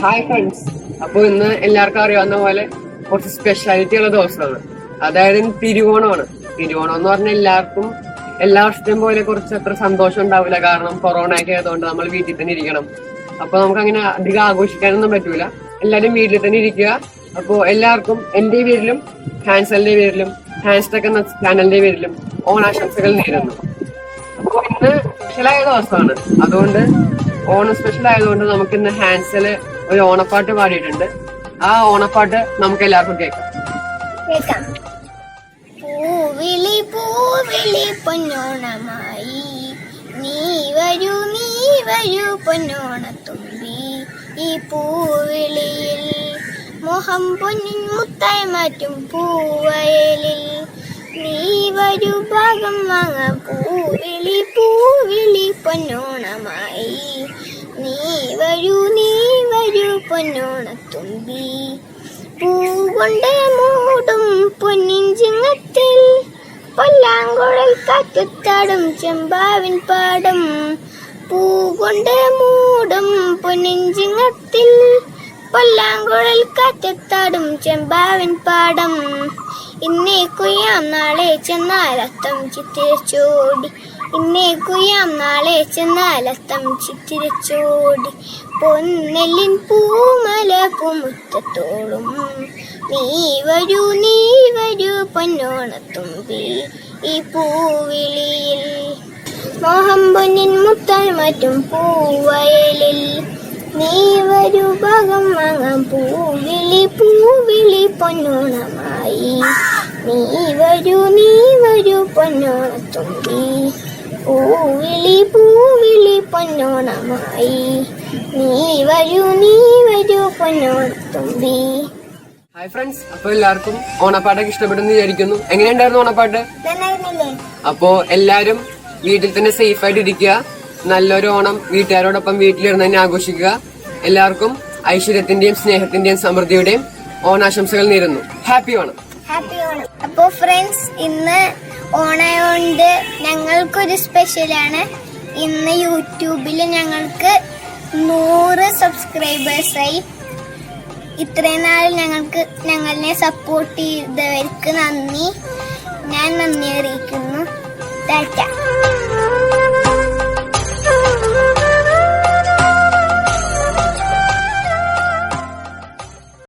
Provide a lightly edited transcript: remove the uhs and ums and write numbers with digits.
Hi friends. അപ്പൊ ഇന്ന് എല്ലാവർക്കും അറിയാവുന്ന പോലെ കുറച്ച് സ്പെഷ്യാലിറ്റി ഉള്ള ദിവസമാണ്. അതായത് തിരുവോണമാണ്. തിരുവോണം എന്ന് പറഞ്ഞാൽ എല്ലാ വർഷത്തെയും പോലെ കുറച്ച് അത്ര സന്തോഷം ഉണ്ടാവില്ല. കാരണം കൊറോണ ഒക്കെ ആയതുകൊണ്ട് നമ്മൾ വീട്ടിൽ തന്നെ ഇരിക്കണം. അപ്പൊ നമുക്ക് അങ്ങനെ അധികം ആഘോഷിക്കാനൊന്നും പറ്റൂല. എല്ലാരും വീട്ടിൽ തന്നെ ഇരിക്കുക. അപ്പൊ എല്ലാവർക്കും എന്റെ പേരിലും ഹാൻസലിന്റെ പേരിലും ഹാൻസ്ടെക് എന്ന ചാനലിന്റെ പേരിലും ഓണാശംസകൾ നേരുന്നു. അപ്പൊ ഇന്ന് സ്പെഷ്യലായ ദിവസമാണ്. അതുകൊണ്ട് ഓണം സ്പെഷ്യൽ ആയതുകൊണ്ട് നമുക്ക് ഇന്ന് ഹാൻസല് ഒരു ഓണപ്പാട്ട് പാടിയിട്ടുണ്ട്. ആ ഓണപ്പാട്ട് നമുക്ക് എല്ലാവർക്കും കേൾക്കാം. പൂവിളി പൂവിളി പൊന്നോണമായി നീ വരൂ പൊന്നോണത്തുമ്പി. ഈ പൂവിളിയിൽ മോഹം പൊന്നിൻ മുത്തായി മാറ്റും പൂവയലിൽ നീ വരൂ ഭാഗം വാങ്ങാം. പൂവിളി പൊന്നോണമായി നീ വരൂ പൊന്നോണത്തുമ്പി. പൂകൊണ്ട് മൂടും പൊന്നിൻ ചിങ്ങത്തിൽ പല്ലാങ്കുഴൽ കാറ്റുത്താടും ചെമ്പാവിൻ പാടം. പൂകൊണ്ട് മൂടും പൊന്നിൻ ചിങ്ങത്തിൽ പല്ലാങ്കുഴൽ കാറ്റത്താടും ചെമ്പാവിൻ പാടം. ഇന്നേ കുയ്യാം നാളെ ചെന്നാലത്തം ചിത്തിരച്ചോടി. ഇന്നേ കുയ്യാം നാളെ ചെന്നാലത്തം ചിത്തിരച്ചോടി. പൊന്നെല്ലിൻ പൂമല പൂമുറ്റത്തോളും നീ വരൂ പൊന്നോണത്തുമ്പി. ഈ പൂവിളിയിൽ മോഹം പൊന്നിൻ മുത്തായി മാറ്റും പൂവയലിൽ നീ വരൂ ഭാഗം വാങ്ങാം. പൂവിളി പൊന്നോണമായി നീ വരൂ പൊന്നോണത്തുമ്പി. പൂവിളി പൊന്നോണമായി നീ വരൂ പൊന്നോണത്തുമ്പി. Hi friends. അപ്പൊ എല്ലാവർക്കും ഓണപ്പാട്ടൊക്കെ ഇഷ്ടപ്പെടുന്നു വിചാരിക്കുന്നു. എങ്ങനെയുണ്ടായിരുന്നു ഓണപ്പാട്ട്? അപ്പോ എല്ലാരും വീട്ടിൽ തന്നെ സേഫ് ആയിട്ട് ഇരിക്കുക. നല്ലൊരു ഓണം വീട്ടുകാരോടൊപ്പം വീട്ടിലിരുന്ന് തന്നെ ആഘോഷിക്കുക. എല്ലാവർക്കും ഐശ്വര്യത്തിന്റെയും സ്നേഹത്തിന്റെയും സമൃദ്ധിയുടെയും ഓണാശംസകൾ നേരുന്നു. ഹാപ്പി ഓണം. അപ്പോ ഫ്രണ്ട്സ്, ഇന്ന് ഓണായോണ്ട് ഞങ്ങൾക്കൊരു സ്പെഷ്യലാണ്. ഇന്ന് യൂട്യൂബിൽ ഞങ്ങൾക്ക് 100 സബ്സ്ക്രൈബേഴ്സായി. ഇത്രയും നാൾ ഞങ്ങളെ സപ്പോർട്ട് ചെയ്തവർക്ക് നന്ദി. ഞാൻ നന്ദി അറിയിക്കുന്നു. ടാറ്റ.